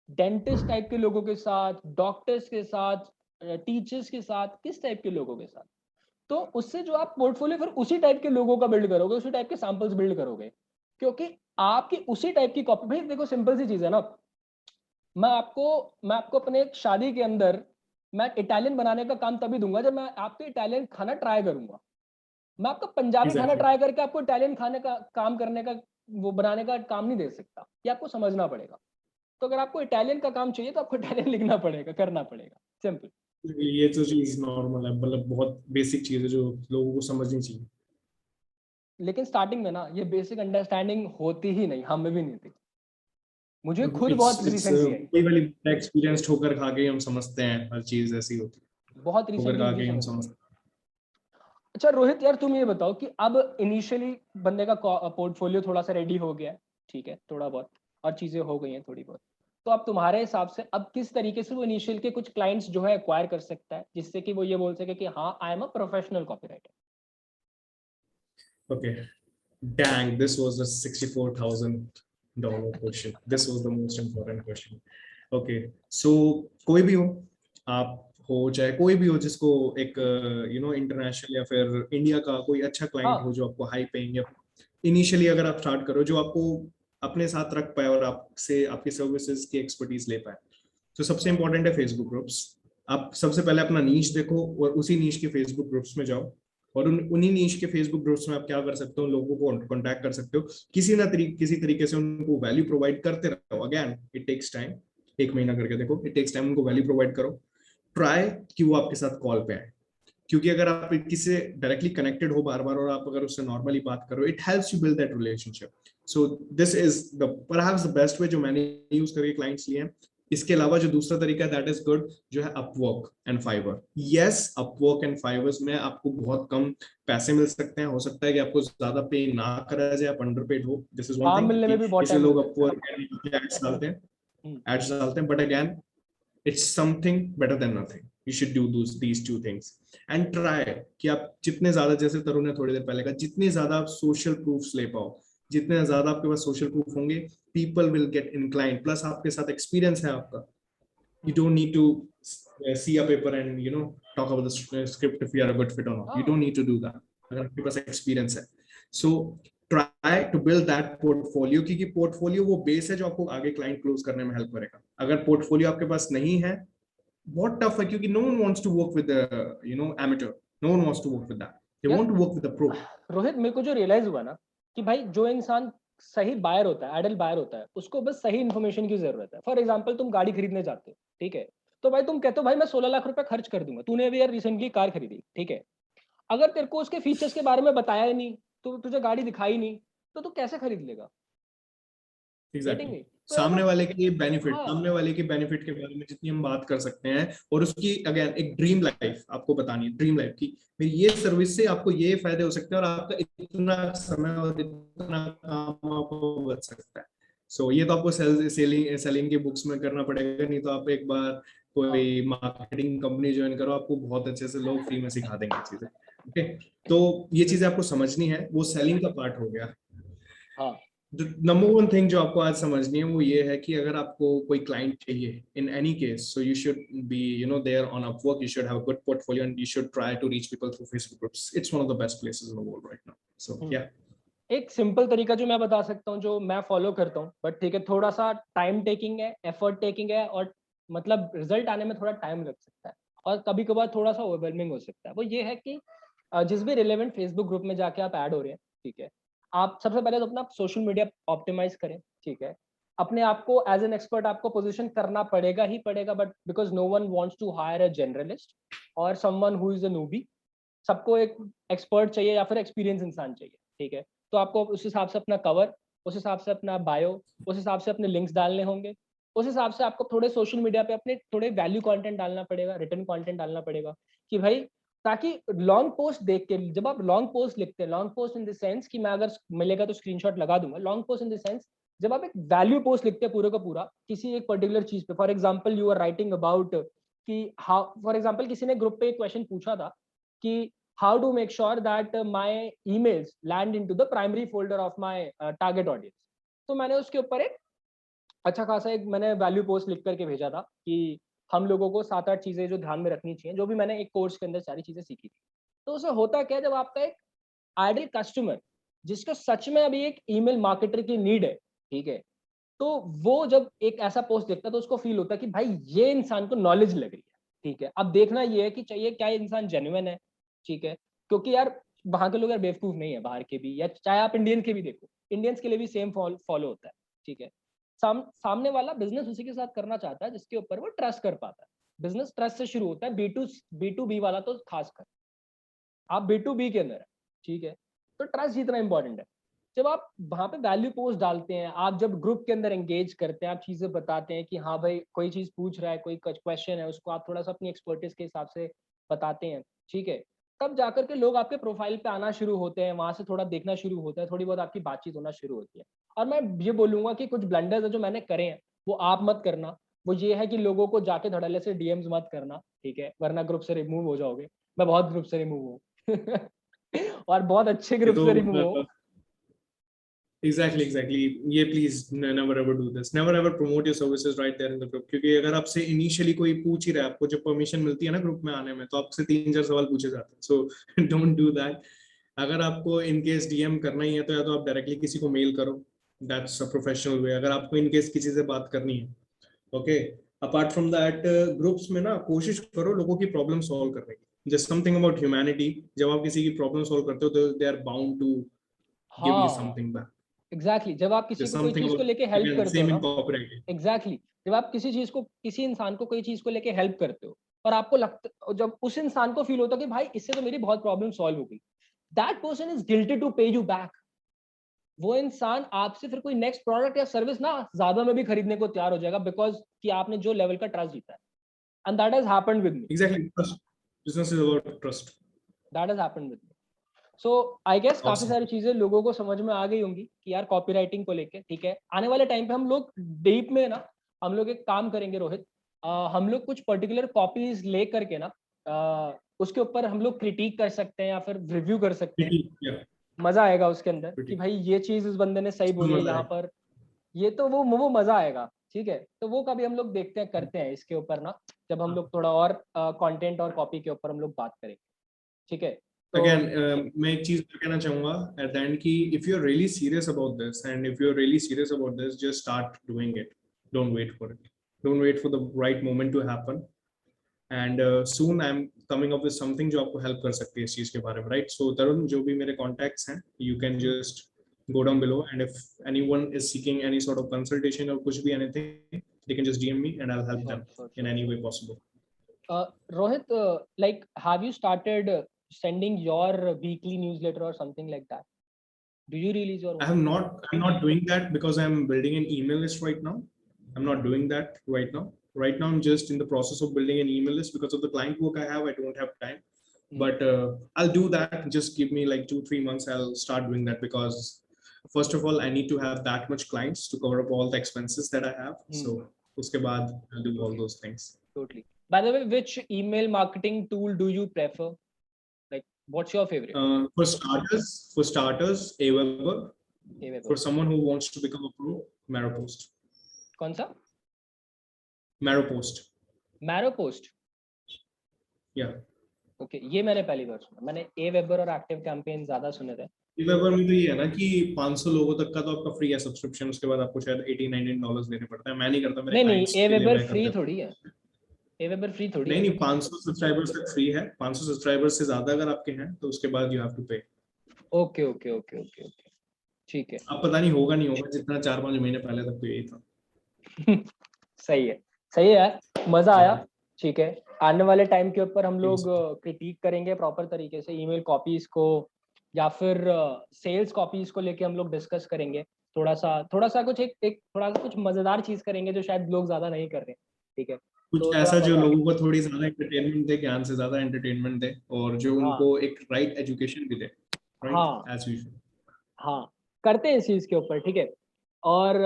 डेंटिस्ट टाइप के लोगों के साथ, डॉक्टर्स के साथ, टीचर्स के साथ, किस टाइप के लोगों के साथ. तो उससे जो आप पोर्टफोलियो फिर उसी टाइप के लोगों का बिल्ड करोगे, उसी टाइप के सैंपल्स बिल्ड करोगे, क्योंकि आपकी उसी टाइप की कॉपी. भाई देखो सिंपल सी चीज है ना, मैं आपको अपने एक शादी के अंदर मैं इटालियन बनाने का काम तभी दूंगा जब मैं आपके इटालियन खाना ट्राई करूंगा. मैं आपका पंजाबी खाना ट्राई करके आपको इटालियन खाने का काम करने का, वो बनाने का काम नहीं दे सकता. ये आपको समझना पड़ेगा. तो अगर आपको इटालियन का काम चाहिए तो आपको इटालियन लिखना पड़ेगा, करना पड़ेगा. सिंपल. ये तो चीज नॉर्मल है, मतलब बहुत बेसिक चीज है जो लोगों को समझनी चाहिए. लेकिन स्टार्टिंग में ना ये बेसिक अंडरस्टैंडिंग होती ही नहीं, हमें भी नहीं थी. मुझे खुद बहुत रिसेंटली आई, वही वाली एक्सपीरियंस ठोकर खा के हम समझते हैं, हर चीज ऐसी होती है, बहुत ठोकर रिसेंटली खा मुझे के हम समझ में आई. समझते अच्छा रोहित यार, तुम ये बताओ कि अब इनिशियली बंदे का पोर्टफोलियो थोड़ा सा रेडी हो गया है, ठीक है, थोड़ा बहुत और चीजें हो गई हैं थोड़ी बहुत, तो अब तुम्हारे हिसाब से अब किस तरीके से वो इनिशियल के कुछ क्लाइंट्स जो है एक्वायर कर सकता है, जिससे कि वो ये बोल सके कि हाँ I am a professional copywriter. हैं. Okay, dang, this was a 64,000 dollar question. This was the most important question. Okay, so कोई भी हो, आप हो चाहे कोई भी हो जिसको एक इंटरनेशनल या फिर इंडिया का कोई अच्छा क्लाइंट हाँ हो जो आपको हाई पेइंग या इनिशियली अगर आप स्टार्ट करो जो आपको अपने साथ रख पाए और आपसे आपकी सर्विसेज की एक्सपर्टीज ले पाए, तो सबसे इंपॉर्टेंट है फेसबुक ग्रुप्स। आप सबसे पहले अपना नीश देखो और उसी नीश के फेसबुक ग्रुप्स में जाओ, और उन्हीं नीश के फेसबुक ग्रुप्स में आप क्या कर सकते हो, लोगों को कांटेक्ट कर सकते हो, किसी तरीके से उनको वैल्यू प्रोवाइड करते रहो। अगेन इट टेक्स टाइम, 1 महीना करके देखो, इट टेक्स टाइम, उनको वैल्यू प्रोवाइड करो। ट्राई कि वो आपके साथ कॉल पे आए, क्योंकि अगर आप किसी से डायरेक्टली कनेक्टेड हो बार बार और आप अगर उससे नॉर्मली बात करो, it helps you build that relationship. So this is the perhaps the best way जो मैंने यूज करके क्लाइंट्स लिए हैं। इसके अलावा जो दूसरा तरीका है दैट इज गुड, जो है Upwork and Fiverr. Yes, Upwork and Fiverrs में आपको बहुत कम पैसे मिल सकते हैं, हो सकता है कि आपको ज्यादा पे ना करा जाए, आप अंडरपेड हो, दिस इज वन काम थिंग मिलने में कि भी बहुत इसलिए टाइम लग लोग सकता है। अपवर्क एड्स डालते हैं, hmm, but again it's something better than nothing. You should do these two things and try कि आप जितने ज्यादा, जैसे तरुण ने थोड़ी देर पहले कहा, जितने ज्यादा आप सोशल प्रूफ्स ले पाओ, जितने ज्यादा आपके पास सोशल प्रूफ होंगे, people will get inclined, plus आपके साथ एक्सपीरियंस है आपका, you hmm, don't need to see a paper and talk about the script if you are a good fit or not. You हाँ don't need to do that अगर आपके पास experience है। So try to build that portfolio, क्योंकि portfolio वो base है जो आपको आगे क्लाइंट क्लोज करने में हेल्प करेगा। अगर पोर्टफोलियो आपके पास नहीं है, बहुत टफ है, क्योंकि no one wants to work with the amateur, no one wants to work with that, they यार want to work with the pro. Rohit, मेरे को जो रियलाइज हुआ ना कि भाई जो इंसान सही बायर होता है, आइडल बायर होता है, उसको बस सही इन्फॉर्मेशन की जरूरत है। फॉर एग्जांपल तुम गाड़ी खरीदने जाते हो, ठीक है, तो भाई तुम कहते हो भाई मैं 16 लाख रुपए खर्च कर दूंगा। तूने भी यार रिसेंटली कार खरीदी, ठीक है, अगर तेरे को उसके फीचर्स के बारे में बताया ही नहीं, तो तुझे गाड़ी दिखाई नहीं, तो तू कैसे खरीद लेगा? गेटिंग एग्जैक्टली मी? तो यार सामने बस, वाले के बेनिफिट, हाँ सामने वाले के बेनिफिट के बारे में जितनी हम बात कर सकते हैं, और उसकी अगेन एक ड्रीम लाइफ आपको बतानी है, ड्रीम लाइफ की मेरी ये सर्विस से आपको ये फायदे हो सकते हैं और आपका इतना समय और इतना काम आपको बच सकता है। सो ये तो आपको सेलिंग की बुक्स में करना पड़ेगा, नहीं तो आप एक बार हाँ कोई मार्केटिंग कंपनी ज्वाइन करो, आपको बहुत अच्छे से लोग फ्री में सिखा देंगे चीजें। ओके, तो ये चीजें आपको समझनी है, वो सेलिंग का पार्ट हो गया। हाँ नंबर वन थिंग जो आपको आज समझनी है वो ये है कि अगर आपको कोई क्लाइंट चाहिए in any case, so you should be there on Upwork, you should have a good portfolio and you should try to reach people through Facebook groups. It's one of the best places in the world right now. So hmm. या एक simple तरीका जो मैं बता सकता हूँ, जो मैं फॉलो करता हूँ, बट ठीक है थोड़ा सा टाइम टेकिंग है, एफर्ट टेकिंग है, और मतलब रिजल्ट आने में थोड़ा टाइम लग सकता है, और कभी कभार थोड़ा सा ओवरवेलमिंग हो सकता है। वो ये है कि जिस भी रिलेवेंट फेसबुक ग्रुप में जाके आप ऐड हो रहे हैं, ठीक है, आप सबसे पहले तो अपना सोशल मीडिया ऑप्टिमाइज करें, ठीक है। अपने आप को एज एन एक्सपर्ट आपको पोजीशन करना पड़ेगा ही पड़ेगा, but because no one wants to hire a generalist और someone who is a noobie. सबको एक एक्सपर्ट चाहिए या फिर एक्सपीरियंस इंसान चाहिए, ठीक है। तो आपको उस हिसाब से अपना कवर, उस हिसाब से अपना बायो, उस हिसाब से अपने लिंक्स डालने होंगे, उस हिसाब से आपको थोड़े सोशल मीडिया पे अपने थोड़े वैल्यू कंटेंट डालना पड़ेगा, रिटर्न कंटेंट डालना पड़ेगा, कि भाई ताकि लॉन्ग पोस्ट देख के जब आप लॉन्ग पोस्ट लिखते हैं, long post in the sense कि मैं अगर मिलेगा तो स्क्रीनशॉट लगा दूंगा, long post in the sense जब आप एक वैल्यू पोस्ट लिखते हैं पूरे का पूरा किसी एक पर्टिकुलर चीज पे, for example you are writing about कि हाउ, फॉर एग्जांपल किसी ने ग्रुप पे एक क्वेश्चन पूछा था कि how to make sure that my emails land into the primary folder of my target audience। तो मैंने उसके ऊपर एक अच्छा खासा एक मैंने वैल्यू पोस्ट लिख करके भेजा था कि हम लोगों को 7-8 चीजें जो ध्यान में रखनी चाहिए, जो भी मैंने एक कोर्स के अंदर सारी चीजें सीखी थी। तो उसमें होता क्या, जब आपका एक आइडल कस्टमर जिसको सच में अभी एक ईमेल मार्केटर की नीड है, ठीक है, तो वो जब एक ऐसा पोस्ट देखता है तो उसको फील होता है कि भाई ये इंसान को नॉलेज लग रही है, ठीक है। अब देखना ये है कि चाहिए क्या ये इंसान जेन्युइन है, ठीक है, क्योंकि यार वहां के लोग यार बेवकूफ नहीं है, बाहर के भी, या चाहे आप इंडियन के भी देखो, इंडियंस के लिए भी सेम फॉलो होता है, ठीक है। सामने वाला बिजनेस उसी के साथ करना चाहता है जिसके ऊपर वो ट्रस्ट कर पाता है। बिजनेस ट्रस्ट से शुरू होता है, बी टू बी वाला तो खासकर, आप बी टू बी के अंदर है, ठीक है। तो ट्रस्ट जितना इंपॉर्टेंट है। जब आप वहां पे वैल्यू पोस्ट डालते हैं, आप जब ग्रुप के अंदर एंगेज करते हैं, आप चीजें बताते हैं कि हाँ भाई कोई चीज पूछ रहा है, कोई क्वेश्चन है, उसको आप थोड़ा सा अपनी एक्सपर्टीज के हिसाब से बताते हैं, ठीक है, तब जाकर के लोग आपके प्रोफाइल पे आना शुरू होते हैं, वहां से थोड़ा देखना शुरू होता है, थोड़ी बहुत आपकी बातचीत होना शुरू होती है। और मैं ये बोलूंगा कि कुछ ब्लंडर्स है जो मैंने करे हैं वो आप मत करना। वो ये है कि लोगों को जाके धड़ल्ले से डीएम्स मत करना, ठीक है, वरना ग्रुप से रिमूव हो जाओगे। मैं बहुत ग्रुप से रिमूव हूँ और बहुत अच्छे ये ग्रुप तो से रिमूव हो। Exactly. ये please never ever do this. Never ever promote your services right there in the group. क्योंकि अगर आपसे initially कोई पूछ ही रहा है, आपको जब permission मिलती है ना ग्रुप में आने में, तो आपसे 3-4 सवाल पूछे जाते हैं. So don't do that. अगर आपको in case DM करना ही है तो या तो आप directly किसी को mail करो. That's a professional way. अगर आपको in case किसी से बात करनी है, okay. Apart from that, groups में ना कोशिश करो लोगों की problem solve करने की. Just something about humanity. जब आप किसी की problem solve करते हो तो they are bound to give you something back. Exactly जब आप किसी को कोई चीज को लेके हेल्प करते हो ना, एग्जैक्टली जब आप किसी चीज को, किसी इंसान को कोई चीज को लेके हेल्प करते हो और आपको लगता, जब उस इंसान को फील होता है कि भाई इससे तो मेरी बहुत प्रॉब्लम सॉल्व हो गई, that person is guilty to pay you back. वो इंसान आपसे फिर कोई नेक्स्ट प्रोडक्ट या सर्विस ना ज्यादा में भी खरीदने को तैयार हो जाएगा, बिकॉज कि आपने जो लेवल का ट्रस्ट जीता है. And that has happened with me. Exactly, business is about trust. That has happened with me. So I guess काफी सारी चीजें लोगों को समझ में आ गई होंगी कि यार कॉपीराइटिंग को लेके, ठीक है. आने वाले टाइम पे हम लोग डीप में ना, हम लोग एक काम करेंगे रोहित, हम लोग कुछ पर्टिकुलर कॉपीज ले करके ना उसके ऊपर हम लोग क्रिटिक कर सकते हैं या फिर रिव्यू कर सकते हैं. मजा आएगा उसके अंदर कि भाई ये चीज इस बंदे ने सही बोली यहाँ पर, ये तो वो मजा आएगा. ठीक है, तो वो कभी हम लोग देखते हैं, करते हैं इसके ऊपर ना, जब हम लोग थोड़ा और कंटेंट और कॉपी के ऊपर हम लोग बात करेंगे. ठीक है. Again, मैं एक चीज कहना चाहूंगा at the end कि if you're really serious about this and if you're really serious about this, just start doing it. Don't wait for it. Don't wait for the right moment to happen. And soon I'm coming up with something जो आपको help कर सकती है इस चीज के बारे में, right? So तरुण, जो भी मेरे contacts हैं, you can just go down below, and if anyone is seeking any sort of consultation or कुछ भी anything, they can just DM me and I'll help them in any way possible. Rohit, like, have you started sending your weekly newsletter or something like that? Do you release your own? I'm not doing that because I'm building an email list right now. I'm not doing that right now. Right now I'm just in the process of building an email list because of the client work I have. I don't have time. But I'll do that. Just give me like 2-3 months. I'll start doing that because first of all I need to have that much clients to cover up all the expenses that I have. So uske baad I'll do all those things. Totally. By the way, which email marketing tool do you prefer? What's your favorite? For starters, Aweber. For someone who wants to become a pro, Maropost. कौन सा? Maropost. Maropost. Yeah. Okay, ये मैंने पहली बार सुना. मैंने Aweber और Active Campaign ज्यादा सुने थे. Aweber में तो ये है ना कि 500 लोगों तक का तो आपका फ्री है सब्सक्रिप्शन, उसके बाद आपको शायद $18-19 देने पड़ता है. मैं नहीं करता, मेरे नहीं, Aweber फ्री थोड़ी है. Aweber फ्री थोड़ी नहीं 500 सब्सक्राइबर्स तक फ्री है. 500 सब्सक्राइबर्स से ज्यादा अगर आपके हैं तो उसके बाद यू हैव टू पे. ओके, ठीक है. अब पता नहीं होगा नहीं होगा, जितना 4-5 महीने पहले तक तो यही था. सही है यार, मजा आया. ठीक है, आने वाले टाइम के ऊपर हम लोग क्रिटिक करेंगे प्रॉपर तरीके से, ईमेल कॉपीज को या फिर सेल्स कॉपीज को लेके हम लोग डिस्कस करेंगे. थोड़ा सा कुछ मजेदार चीज करेंगे जो शायद लोग ज्यादा नहीं कर रहे. ठीक है, कुछ तो ऐसा जो लोगों को थोड़ी ज्यादा एंटरटेनमेंट दे, ज्ञान से ज्यादा एंटरटेनमेंट दे, और जो उनको एक राइट एजुकेशन भी दे. As usual. हाँ, करते हैं इस चीज के ऊपर. ठीक है. और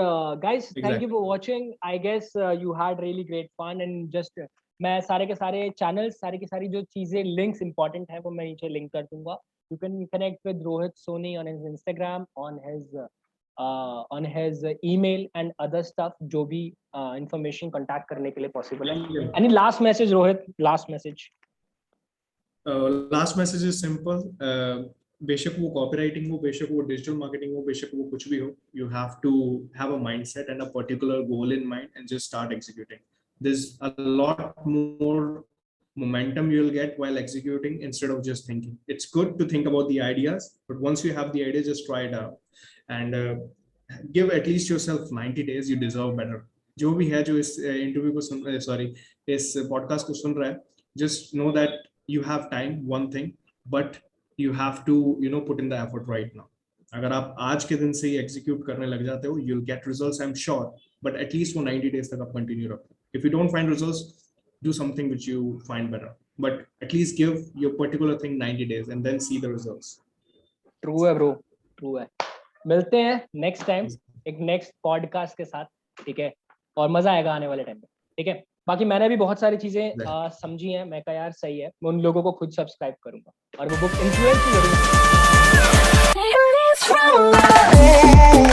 guys, thank you for watching. I guess you had really great fun. And just मैं सारे के सारे चैनल्स, सारी की सारी जो चीजें, लिंक्स इंपॉर्टेंट है वो मैं नीचे लिंक कर दूंगा. You can connect with Rohit Soni on his Instagram, on his email and other stuff, जो भी information contact करने के लिए possible है. Any last message, Rohit? Last message. Last message is simple. बेशक वो copywriting हो, बेशक वो digital marketing हो, बेशक वो कुछ भी हो, you have to have a mindset and a particular goal in mind and just start executing. There's a lot more momentum you'll get while executing instead of just thinking. It's good to think about the ideas, but once you have the idea, just try it out. And give at least yourself 90 days. You deserve better. जो भी है जो इस interview को इस podcast को सुन रहा है, just know that you have time, one thing, but you have to put in the effort right now. अगर आप आज के दिन से ही execute करने लग जाते हो, you'll get results, I'm sure, but at least वो 90 days तक आप continue रखो. If you don't find results, do something which you find better, but at least give your particular thing 90 days and then see the results. True है bro, true है. मिलते हैं next time एक next podcast के साथ. ठीक है, और मजा आएगा आने वाले टाइम पे. ठीक है, बाकी मैंने भी बहुत सारी चीजें समझी हैं. मैं कहा यार सही है, मैं उन लोगों को खुद सब्सक्राइब करूंगा और वो बुक इन्फ्लुएंस जरूर. stronger.